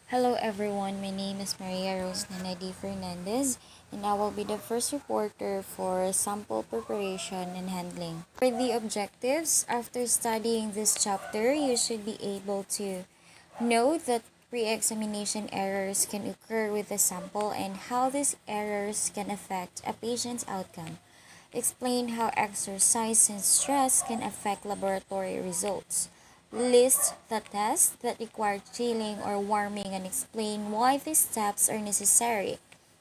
Hello everyone, my name is Maria Rose Nanadi Fernandez and I will be the first reporter for sample preparation and handling. For the objectives, after studying this chapter, you should be able to know that pre-examination errors can occur with the sample and how these errors can affect a patient's outcome. Explain how exercise and stress can affect laboratory results. List the tests that require chilling or warming and explain why these steps are necessary.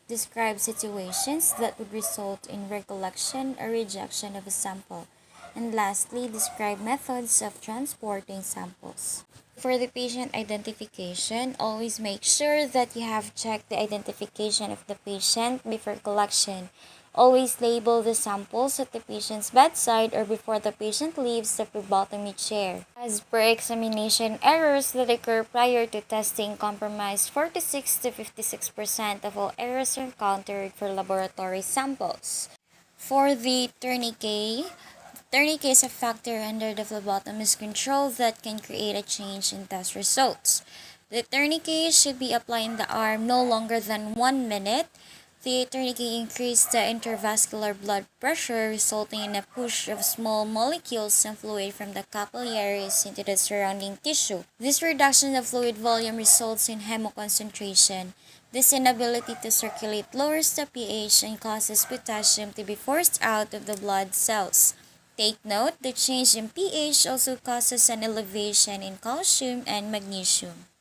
Describe situations that would result in recollection or rejection of a sample. And lastly, describe methods of transporting samples. For the patient identification, always make sure that you have checked the identification of the patient before collection. Always label the samples at the patient's bedside or before the patient leaves the phlebotomy chair. As per examination, errors that occur prior to testing comprise 46 to 56% of all errors encountered for laboratory samples. For the tourniquet, tourniquet is a factor under the phlebotomist control that can create a change in test results. The tourniquet should be applied in the arm no longer than 1 minute. The tourniquet increases the intravascular blood pressure, resulting in a push of small molecules and fluid from the capillaries into the surrounding tissue. This reduction of fluid volume results in hemoconcentration. This inability to circulate lowers the pH and causes potassium to be forced out of the blood cells. Take note, the change in pH also causes an elevation in calcium and magnesium.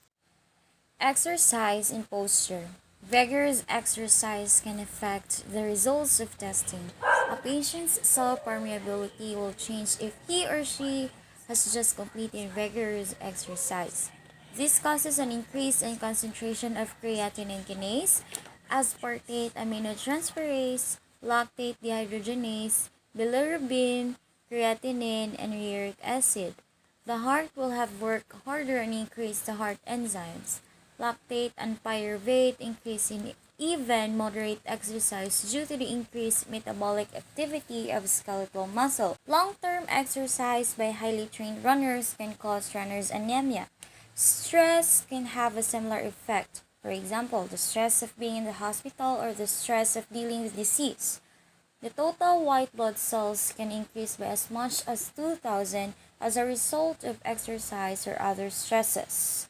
Exercise and posture. Vigorous exercise can affect the results of testing. A patient's cell permeability will change if he or she has just completed vigorous exercise. This causes an increase in concentration of creatinine kinase, aspartate aminotransferase, lactate dehydrogenase, bilirubin, creatinine, and uric acid. The heart will have worked harder and increase the heart enzymes. Lactate and pyruvate increase in even moderate exercise due to the increased metabolic activity of skeletal muscle. Long-term exercise by highly trained runners can cause runners' anemia. Stress can have a similar effect. For example, the stress of being in the hospital or the stress of dealing with disease. The total white blood cells can increase by as much as 2,000 as a result of exercise or other stresses.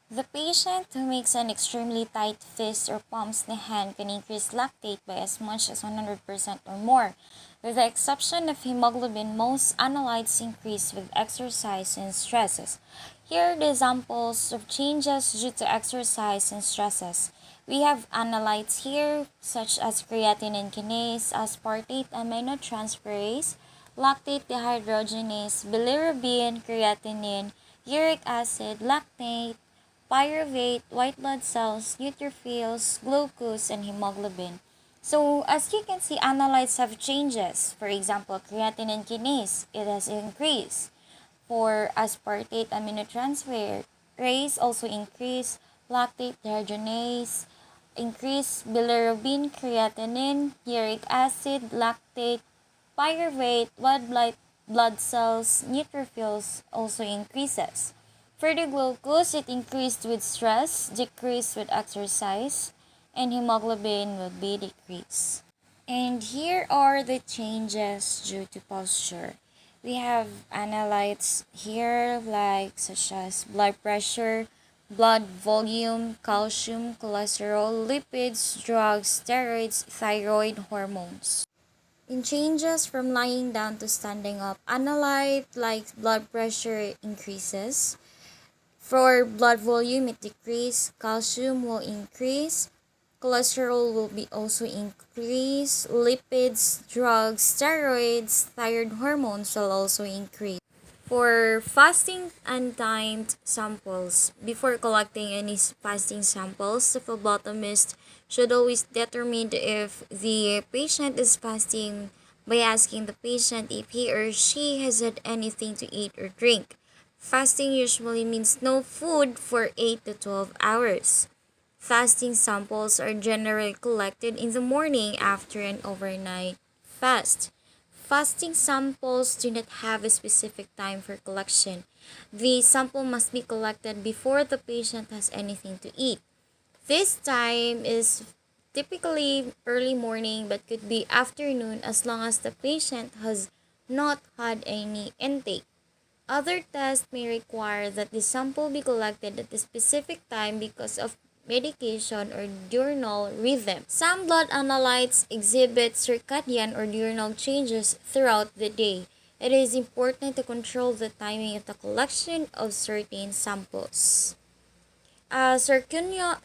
The patient who makes an extremely tight fist or pumps the hand can increase lactate by as much as 100% or more. With the exception of hemoglobin, most analytes increase with exercise and stresses. Here are the examples of changes due to exercise and stresses. We have analytes here such as creatinine kinase, aspartate aminotransferase, lactate dehydrogenase, bilirubin, creatinine, uric acid, lactate, pyruvate, white blood cells, neutrophils, glucose, and hemoglobin. So, as you can see, analytes have changes. For example, creatinine kinase, it has increased. For aspartate aminotransferase, also increased. Lactate dehydrogenase, increased. Bilirubin, creatinine, uric acid, lactate, pyruvate, blood cells, neutrophils also increases. For the glucose, it increased with stress, decreased with exercise, and hemoglobin will be decreased. And here are the changes due to posture. We have analytes here like such as blood pressure, blood volume, calcium, cholesterol, lipids, drugs, steroids, thyroid hormones. In changes from lying down to standing up, analyte like blood pressure increases. For blood volume, it decreases. Calcium will increase. Cholesterol will be also increase. Lipids, drugs, steroids, thyroid hormones will also increase. For fasting untimed samples, before collecting any fasting samples, the phlebotomist should always determine if the patient is fasting by asking the patient if he or she has had anything to eat or drink. Fasting usually means no food for 8 to 12 hours. Fasting samples are generally collected in the morning after an overnight fast. fasting samples do not have a specific time for collection. The sample must be collected before the patient has anything to eat. This time is typically early morning but could be afternoon as long as the patient has not had any intake. Other tests may require that the sample be collected at a specific time because of medication or diurnal rhythm. Some blood analytes exhibit circadian or diurnal changes throughout the day. It is important to control the timing of the collection of certain samples. Circannual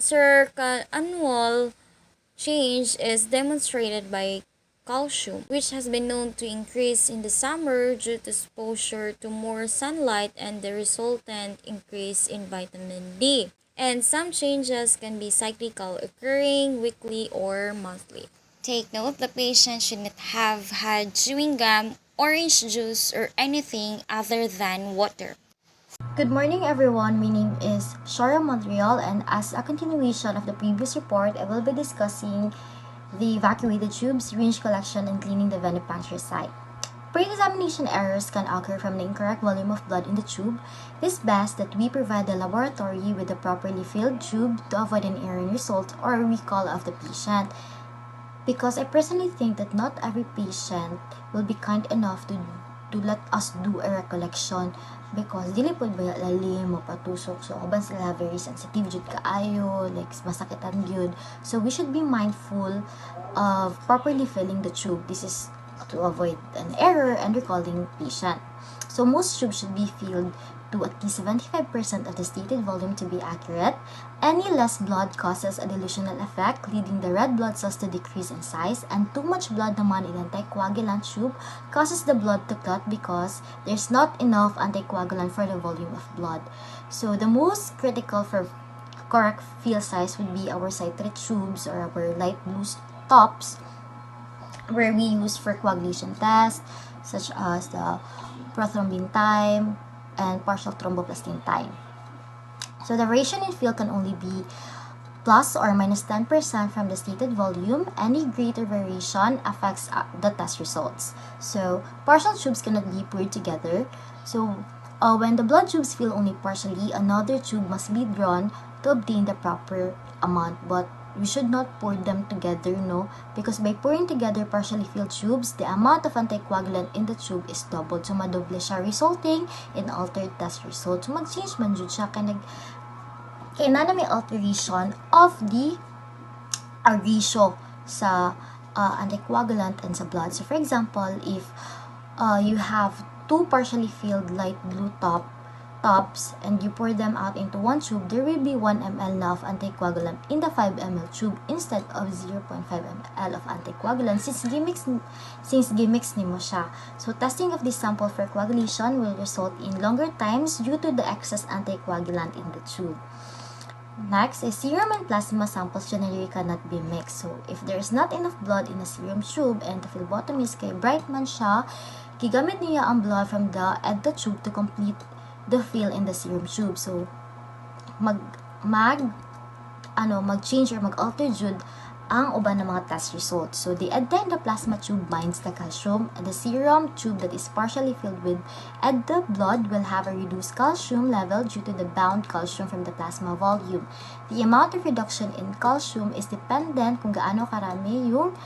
change is demonstrated by calcium, which has been known to increase in the summer due to exposure to more sunlight and the resultant increase in vitamin D. And some changes can be cyclical, occurring weekly or monthly. Take note, the patient should not have had chewing gum, orange juice, or anything other than water. Good morning everyone, my name is Shara Montreal, and as a continuation of the previous report, I will be discussing the evacuated tubes, syringe collection, and cleaning the venipuncture site. Pre-examination errors can occur from the incorrect volume of blood in the tube. It is best that we provide the laboratory with a properly filled tube to avoid an error in result or a recall of the patient. Because I personally think that not every patient will be kind enough to let us do a recollection, because dili po ba lalim mapatusok, so uban sila very sensitive jud kaayo, like masakitan gyud. So we should be mindful of properly filling the tube. This is to avoid an error and recalling patient. So most tubes should be filled to at least 75% of the stated volume to be accurate. Any less blood causes a dilutional effect, leading the red blood cells to decrease in size, and too much blood naman in anticoagulant tube causes the blood to clot because there's not enough anticoagulant for the volume of blood. So the most critical for correct fill size would be our citrate tubes or our light blue tops, where we use for coagulation tests such as the prothrombin time and partial thromboplastin time. So the variation in fill can only be plus or minus 10% from the stated volume. Any greater variation affects the test results. So partial tubes cannot be poured together. So when the blood tubes fill only partially, another tube must be drawn to obtain the proper amount, but we should not pour them together, no, because by pouring together partially filled tubes, the amount of anticoagulant in the tube is doubled. So madoble siya, resulting in altered test result. So mag-change man jud siya kay na may alteration of the ratio sa anticoagulant and sa blood. So for example, if you have two partially filled light blue tops and you pour them out into one tube, there will be 1 ml na of anticoagulant in the 5 ml tube instead of 0.5 ml of anticoagulant since gimmicks nimo siya. So testing of this sample for coagulation will result in longer times due to the excess anticoagulant in the tube. Next is serum and plasma samples generally cannot be mixed. So if there is not enough blood in a serum tube and the phlebotomist kay bright man siya, gigamit niya ang blood from the tube to complete the fill in the serum tube. So mag-change or mag-alter jud ang uban ng mga test results. So the EDTA in the plasma tube binds the calcium, and the serum tube that is partially filled with EDTA blood will have a reduced calcium level due to the bound calcium from the plasma volume. The amount of reduction in calcium is dependent kung gaano karami yung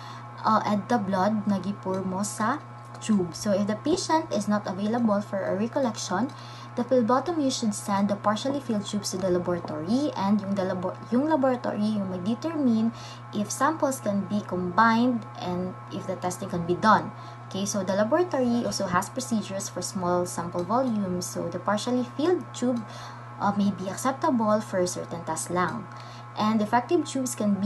EDTA blood na gipur mo sa tube. So if the patient is not available for a recollection, the phlebotomist should send the partially filled tubes to the laboratory, and yung laboratory yung mag-determine if samples can be combined and if the testing can be done. Okay, so the laboratory also has procedures for small sample volumes, so the partially filled tube may be acceptable for certain tests lang. And defective tubes can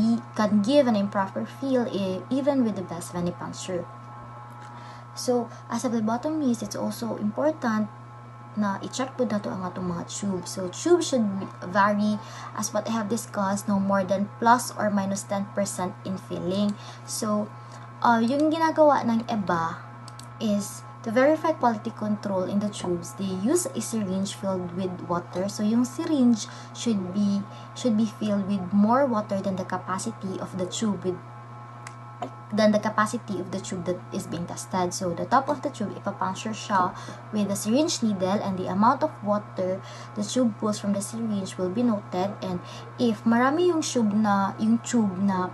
give an improper fill even with the best venipuncture. So as a phlebotomist, it's also important na i-check po na to ang atong mga tube. So tube should vary, as what I have discussed, no more than plus or minus 10% in filling. So yung ginagawa ng EBA is to verify quality control in the tubes. They use a syringe filled with water. So yung syringe should be filled with more water than the capacity of the tube than the capacity of the tube that is being tested. So, the top of the tube, ipapuncture siya with a syringe needle, and the amount of water the tube pulls from the syringe will be noted. And if marami yung tube na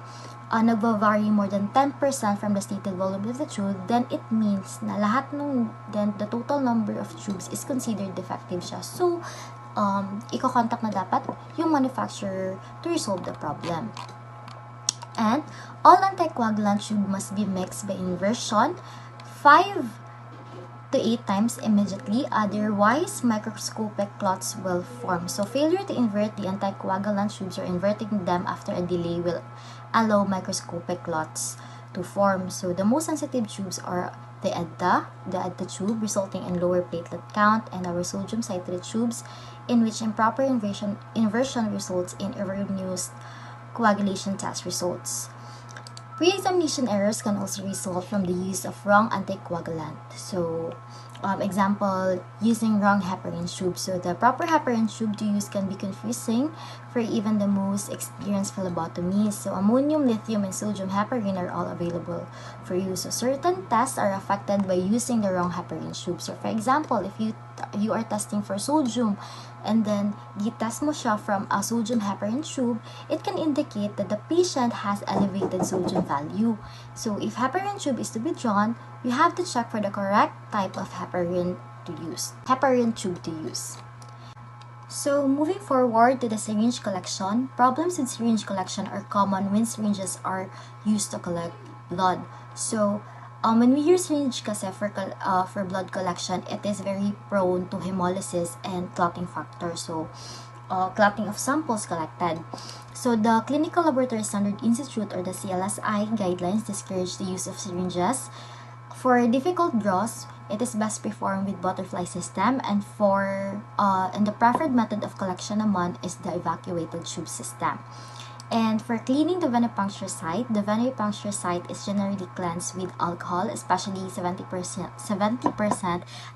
nagva-vary more than 10% from the stated volume of the tube, then it means na then the total number of tubes is considered defective siya. So, iko-contact na dapat yung manufacturer to resolve the problem. And all anticoagulant tube must be mixed by inversion 5 to 8 times immediately, otherwise microscopic clots will form. So failure to invert the anticoagulant tubes or inverting them after a delay will allow microscopic clots to form. So the most sensitive tubes are the EDTA tube, resulting in lower platelet count, and our sodium citrate tubes, in which improper inversion results in erroneous coagulation test results. Pre-examination errors can also result from the use of wrong anticoagulant. So, example, using wrong heparin tube. So, the proper heparin tube to use can be confusing for even the most experienced phlebotomists. So, ammonium, lithium, and sodium heparin are all available for use. So, certain tests are affected by using the wrong heparin tube. So, for example, if you are testing for sodium, and then test mo siya from a sodium heparin tube, it can indicate that the patient has elevated sodium value. So if heparin tube is to be drawn, you have to check for the correct type of heparin tube to use. So moving forward to the syringe collection, problems with syringe collection are common when syringes are used to collect blood. So when we use syringe kasi for blood collection, it is very prone to hemolysis and clotting factor. So, clotting of samples collected. So, the Clinical Laboratory Standard Institute or the CLSI guidelines discourage the use of syringes. For difficult draws, it is best performed with butterfly system, and the preferred method of collection naman is the evacuated tube system. And for cleaning the venipuncture site is generally cleansed with alcohol, especially 70%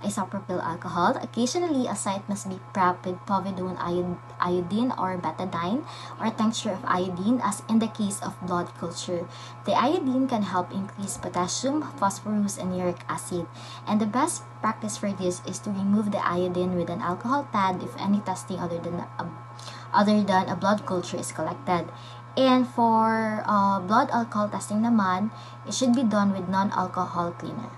isopropyl alcohol. Occasionally, a site must be prepped with povidone iodine or betadine or tincture of iodine, as in the case of blood culture. The iodine can help increase potassium, phosphorus, and uric acid. And the best practice for this is to remove the iodine with an alcohol pad if any testing other than a blood culture is collected. And for blood alcohol testing naman, it should be done with non-alcohol cleaner.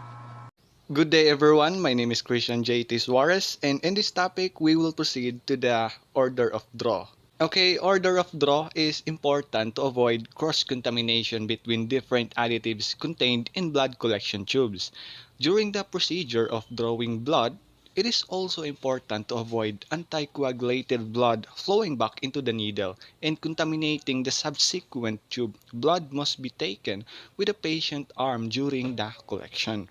Good day everyone, my name is Christian J.T. Suarez, and in this topic we will proceed to the order of draw. Okay, order of draw is important to avoid cross-contamination between different additives contained in blood collection tubes. During the procedure of drawing blood, it is also important to avoid anticoagulated blood flowing back into the needle and contaminating the subsequent tube. Blood must be taken with the patient arm during the collection.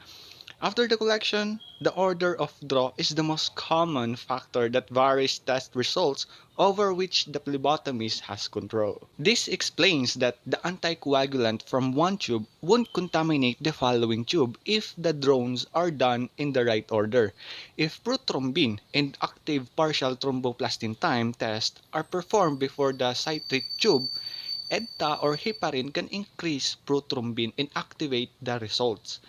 After the collection, the order of draw is the most common factor that varies test results over which the phlebotomist has control. This explains that the anticoagulant from one tube won't contaminate the following tube if the drones are done in the right order. If prothrombin and active partial thromboplastin time tests are performed before the citrate tube, EDTA or heparin can increase prothrombin and activate the results.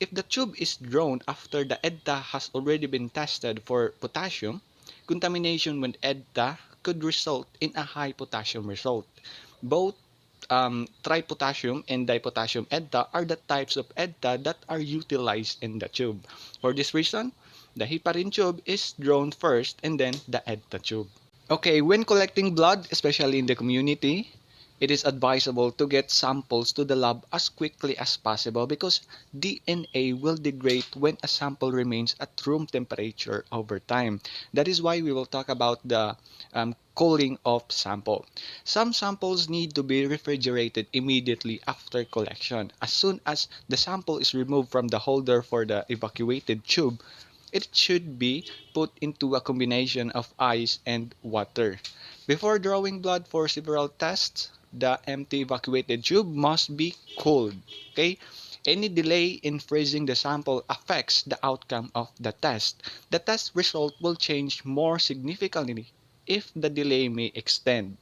If the tube is drawn after the EDTA has already been tested for potassium, contamination with EDTA could result in a high potassium result. Both tripotassium and dipotassium EDTA are the types of EDTA that are utilized in the tube. For this reason, the heparin tube is drawn first and then the EDTA tube. Okay, when collecting blood, especially in the community, it is advisable to get samples to the lab as quickly as possible because DNA will degrade when a sample remains at room temperature over time. That is why we will talk about the cooling of sample. Some samples need to be refrigerated immediately after collection. As soon as the sample is removed from the holder for the evacuated tube, it should be put into a combination of ice and water. Before drawing blood for several tests, the empty evacuated tube must be cooled. Okay? Any delay in freezing the sample affects the outcome of the test. The test result will change more significantly if the delay may extend.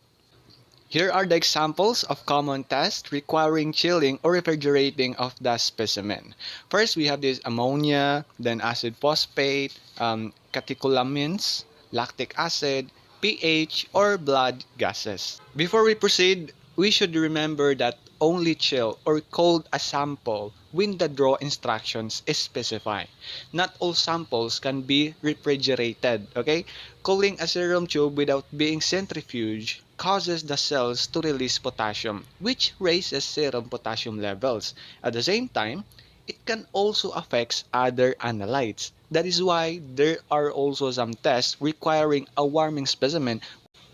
Here are the examples of common tests requiring chilling or refrigerating of the specimen. First, we have this ammonia, then acid phosphate, catecholamines, lactic acid, pH, or blood gases. Before we proceed, we should remember that only chill or cold a sample when the draw instructions specify. Not all samples can be refrigerated, okay? Cooling a serum tube without being centrifuged causes the cells to release potassium, which raises serum potassium levels. At the same time, it can also affect other analytes. That is why there are also some tests requiring a warming specimen.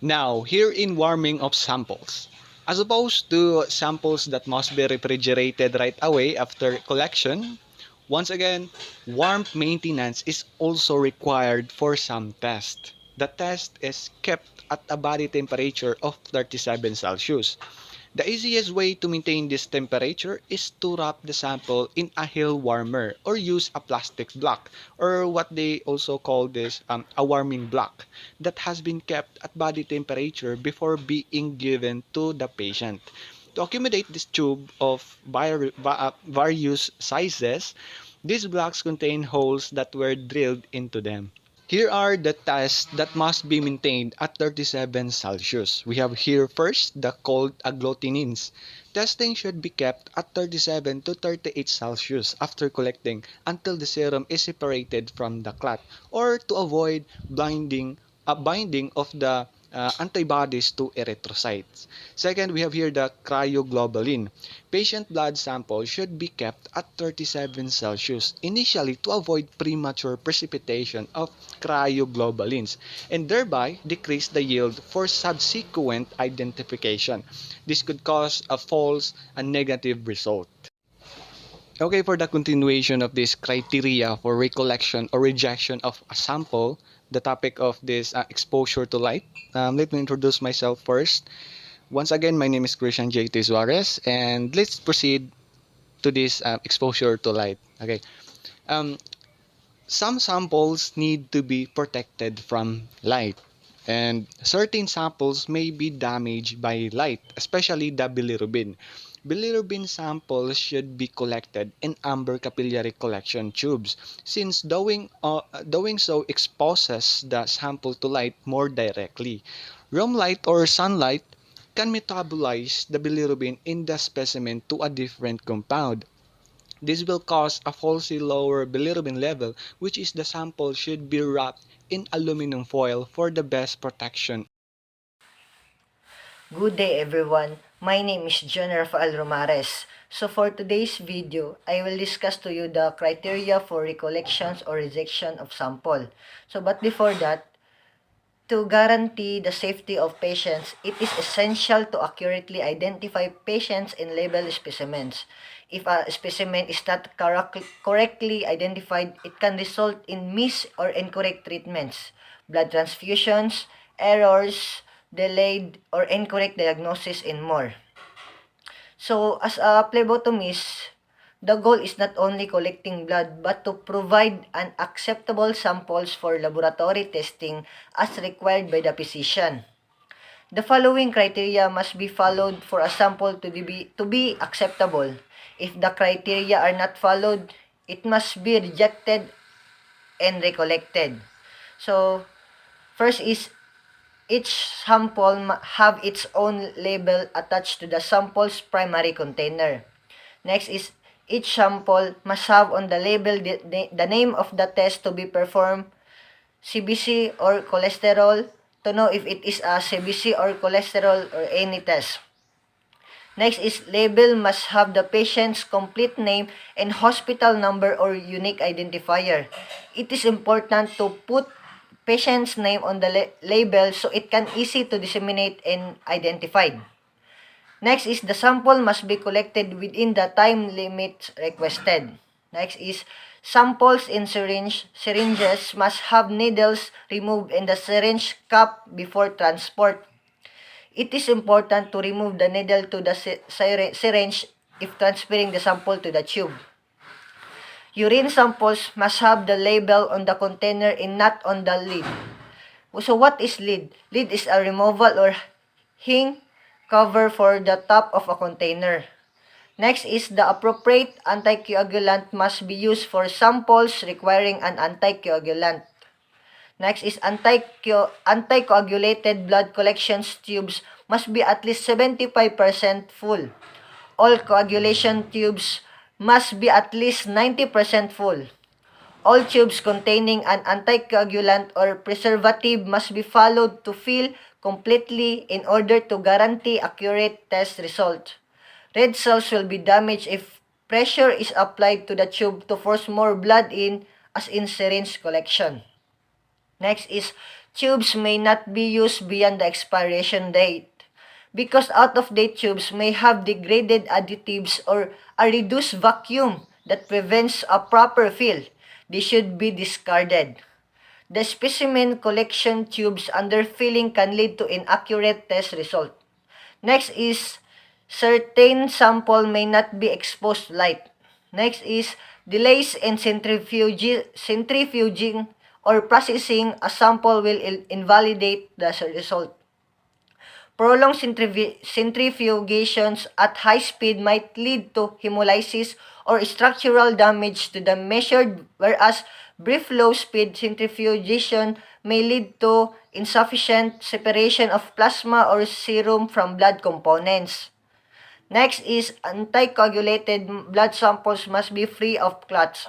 Now, here in warming of samples. As opposed to samples that must be refrigerated right away after collection, once again, warmth maintenance is also required for some tests. The test is kept at a body temperature of 37 Celsius. The easiest way to maintain this temperature is to wrap the sample in a hill warmer or use a plastic block, or what they also call this a warming block that has been kept at body temperature before being given to the patient. To accommodate this tube of various sizes, these blocks contain holes that were drilled into them. Here are the tests that must be maintained at 37 Celsius. We have here first the cold agglutinins. Testing should be kept at 37 to 38 Celsius after collecting until the serum is separated from the clot or to avoid binding of the antibodies to erythrocytes. Second, we have here the cryoglobulin. Patient blood sample should be kept at 37 Celsius initially to avoid premature precipitation of cryoglobulins and thereby decrease the yield for subsequent identification. This could cause a false and negative result. Okay, for the continuation of this criteria for recollection or rejection of a sample, the topic of this exposure to light, let me introduce myself first. Once again, my name is Christian J.T. Suarez, and let's proceed to this exposure to light. Okay, um, some samples need to be protected from light, and certain samples may be damaged by light, especially the bilirubin. Bilirubin samples should be collected in amber capillary collection tubes, since doing so exposes the sample to light more directly. Room light or sunlight can metabolize the bilirubin in the specimen to a different compound. This will cause a falsely lower bilirubin level, which is the sample should be wrapped in aluminum foil for the best protection. Good day everyone, my name is J-Rafael. So for today's video, I will discuss to you the criteria for recollections or rejection of sample. But before that, to guarantee the safety of patients, it is essential to accurately identify patients and label specimens. If a specimen is not correctly identified, it can result in mis- or incorrect treatments, blood transfusions, errors, delayed or incorrect diagnosis, and more. So, as a phlebotomist, the goal is not only collecting blood but to provide an acceptable samples for laboratory testing as required by the physician. The following criteria must be followed for a sample to be acceptable. If the criteria are not followed, it must be rejected and recollected. So, first is each sample have its own label attached to the sample's primary container. Next is each sample must have on the label the name of the test to be performed, CBC or cholesterol, to know if it is a CBC or cholesterol or any test. Next is label must have the patient's complete name and hospital number or unique identifier. It is important to put patient's name on the label so it can easy to disseminate and identified. Next is the sample must be collected within the time limit requested. Next is samples in syringes must have needles removed in the syringe cap before transport. It is important to remove the needle to the syringe if transferring the sample to the tube. Urine samples must have the label on the container and not on the lid. So what is lid? Lid is a removal or hang cover for the top of a container. Next is the appropriate anticoagulant must be used for samples requiring an anticoagulant. Next is anticoagulated blood collection tubes must be at least 75% full. All coagulation tubes must be at least 90% full. All tubes containing an anticoagulant or preservative must be followed to fill completely in order to guarantee accurate test result. Red cells will be damaged if pressure is applied to the tube to force more blood in, as in syringe collection. Next is tubes may not be used beyond the expiration date because out-of-date tubes may have degraded additives or a reduced vacuum that prevents a proper fill. They should be discarded. The specimen collection tubes under filling can lead to inaccurate test result. Next is certain sample may not be exposed to light. Next is delays in centrifuging or processing a sample will invalidate the result. Prolonged centrifugations at high speed might lead to hemolysis or structural damage to the measured, whereas brief low-speed centrifugation may lead to insufficient separation of plasma or serum from blood components. Next is anticoagulated blood samples must be free of clots.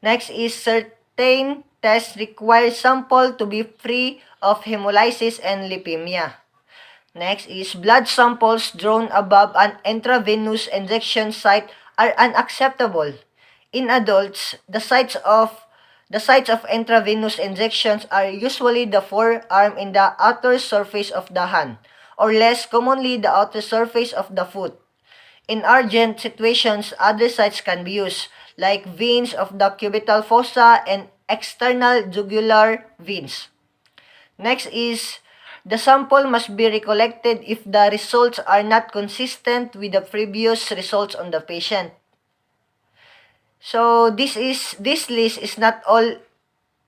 Next is certain tests require sample to be free of hemolysis and lipemia. Next is blood samples drawn above an intravenous injection site are unacceptable. In adults, the sites of intravenous injections are usually the forearm in the outer surface of the hand, or less commonly the outer surface of the foot. In urgent situations, other sites can be used, like veins of the cubital fossa and external jugular veins. Next is, the sample must be recollected if the results are not consistent with the previous results on the patient. So this list is not all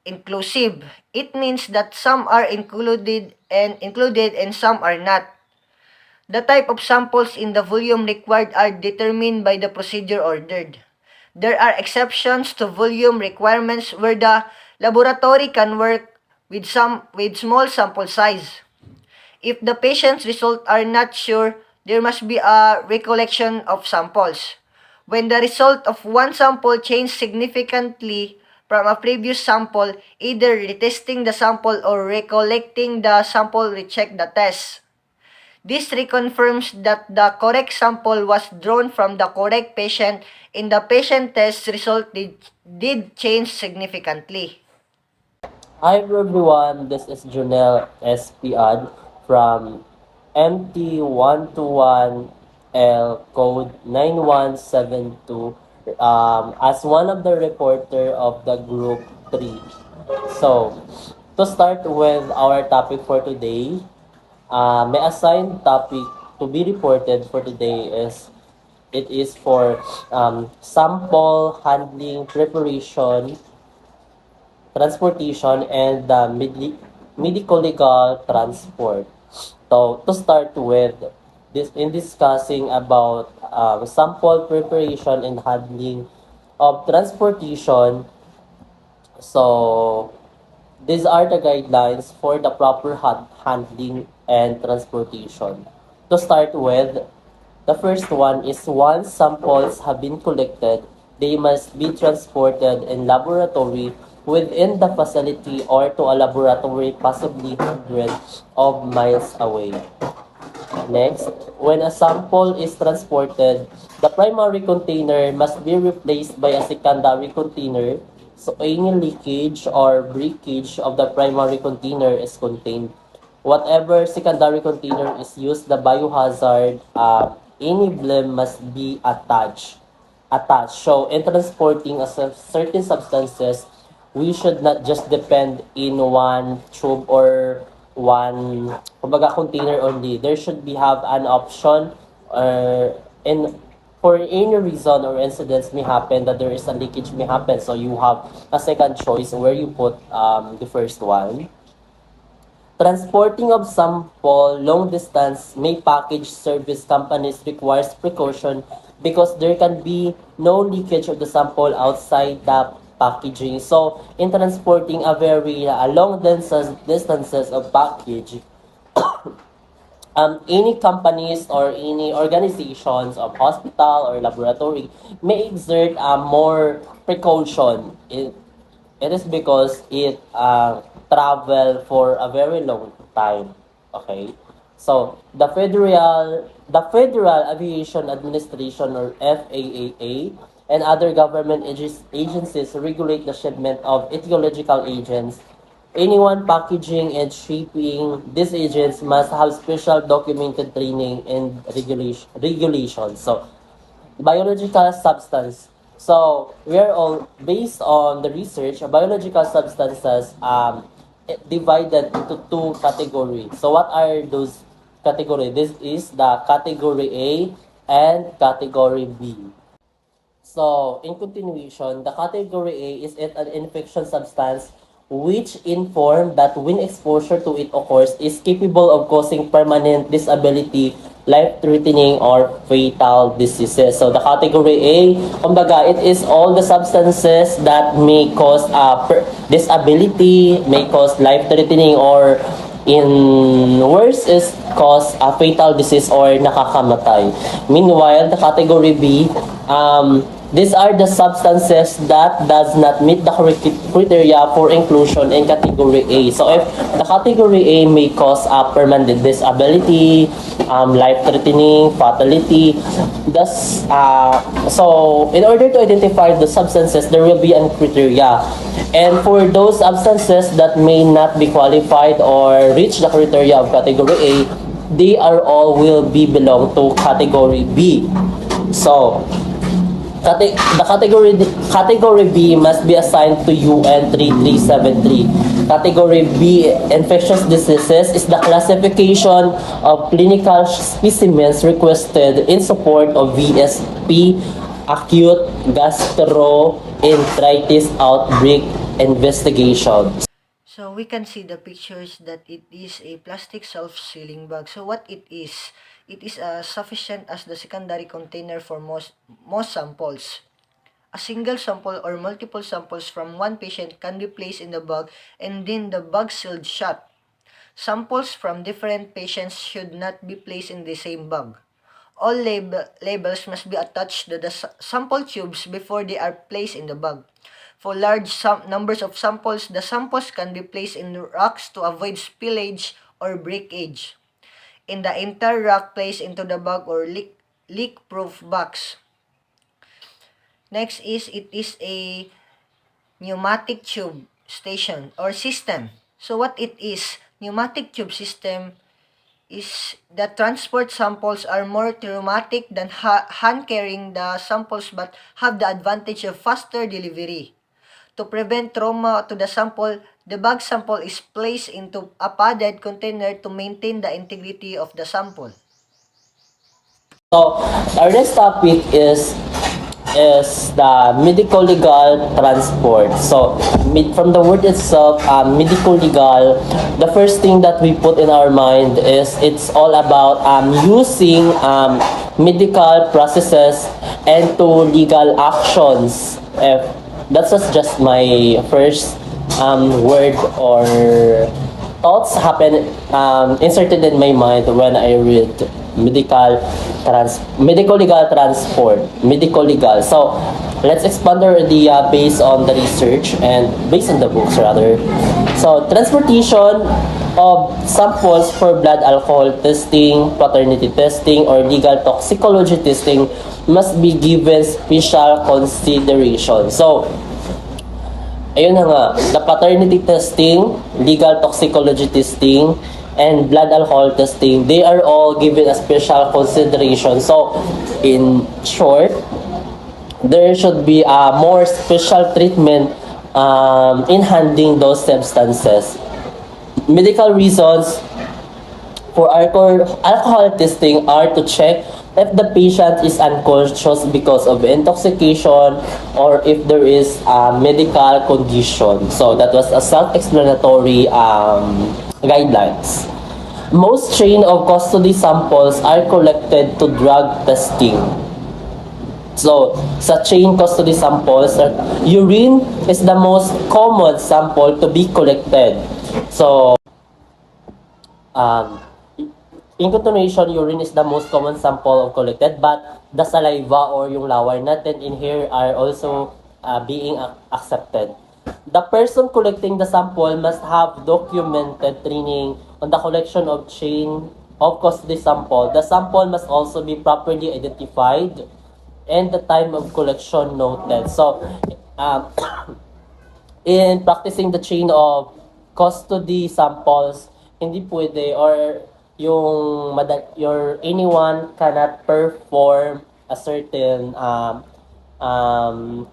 inclusive. It means that some are included and some are not. The type of samples in the volume required are determined by the procedure ordered. There are exceptions to volume requirements where the laboratory can work with small sample size. If the patient's results are not sure, there must be a recollection of samples. When the result of one sample changes significantly from a previous sample, either retesting the sample or recollecting the sample recheck the test. This reconfirms that the correct sample was drawn from the correct patient and the patient test result did change significantly. Hi everyone, this is Junel Espiad from MT121L code 9172 as one of the reporter of the group 3. So, to start with our topic for today, may assigned topic to be reported for today is it is for sample handling preparation transportation and the medico-legal transport. So, to start with, in discussing about sample preparation and handling of transportation, so these are the guidelines for the proper handling and transportation. To start with, the first one is once samples have been collected, they must be transported in laboratory within the facility or to a laboratory possibly hundreds of miles away. Next, when a sample is transported, the primary container must be replaced by a secondary container so any leakage or breakage of the primary container is contained. Whatever secondary container is used, the biohazard, any blame must be attached. So, in transporting certain substances, we should not just depend in one tube or one kumbaga container only. There should be have an option or in for any reason or incidents may happen that there is a leakage may happen. So you have a second choice where you put the first one. Transporting of sample long distance may package service companies requires precaution because there can be no leakage of the sample outside the packaging. So in transporting a very long distances of package, any companies or any organizations of hospital or laboratory may exert more precaution. It is because it travel for a very long time. Okay, so the Federal Aviation Administration or FAA and other government agencies regulate the shipment of ecological agents. Anyone packaging and shipping these agents must have special documented training and regulations. So biological substance. So we are all based on the research. Biological substances divided into two categories. So what are those categories? This is the category A and category B. So, in continuation, the category A is it an infection substance which inform that when exposure to it occurs is capable of causing permanent disability, life-threatening, or fatal diseases. So, the category A, kumbaga, it is all the substances that may cause disability, may cause life-threatening, or in worse is cause a fatal disease or nakakamatay. Meanwhile, the category B, these are the substances that does not meet the criteria for inclusion in category A. So if the category A may cause a permanent disability, life-threatening, fatality, thus, so in order to identify the substances, there will be a criteria. And for those substances that may not be qualified or reach the criteria of category A, they are all will be belong to category B. So, the category B must be assigned to UN 3373. Category B infectious diseases is the classification of clinical specimens requested in support of VSP acute gastroenteritis outbreak investigation. So we can see the pictures that it is a plastic self-sealing bag. So what it is sufficient as the secondary container for most samples. A single sample or multiple samples from one patient can be placed in the bag and then the bag sealed shut. Samples from different patients should not be placed in the same bag. All labels must be attached to the sample tubes before they are placed in the bag. For large numbers of samples, the samples can be placed in racks to avoid spillage or breakage. In the entire rack, placed into the bag or leak-proof box. Next is, it is a pneumatic tube station or system. So what it is, pneumatic tube system is that transport samples are more traumatic than hand-carrying the samples but have the advantage of faster delivery. To prevent trauma to the sample, the bag sample is placed into a padded container to maintain the integrity of the sample. So, our next topic is the medical legal transport. So from the word itself, medical legal, the first thing that we put in our mind is it's all about using medical processes and to legal actions. That's just my first word or thoughts happen inserted in my mind when I read medical legal transport, medical legal. So let's expand our idea based on the research and based on the books rather. So transportation of samples for blood alcohol testing, paternity testing, or legal toxicology testing must be given special consideration. So ayun na nga, the paternity testing, legal toxicology testing, and blood alcohol testing, they are all given a special consideration. So, in short, there should be a more special treatment in handling those substances. Medical reasons for alcohol testing are to check if the patient is unconscious because of intoxication or if there is a medical condition. So that was a self-explanatory guidelines. Most chain of custody samples are collected to drug testing. So, sa chain custody samples, urine is the most common sample to be collected. So, um, in continuation, urine is the most common sample of collected, but the saliva or yung laway natin in here are also being accepted. The person collecting the sample must have documented training on the collection of chain of custody sample. The sample must also be properly identified and the time of collection noted. So, um, in practicing the chain of custody samples, hindi pwede or your anyone cannot perform a certain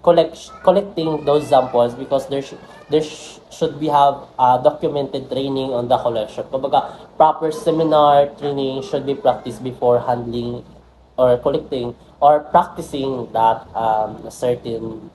collecting those samples because should be have documented training on the collection. Kumbaga, proper seminar training should be practiced before handling or collecting or practicing that certain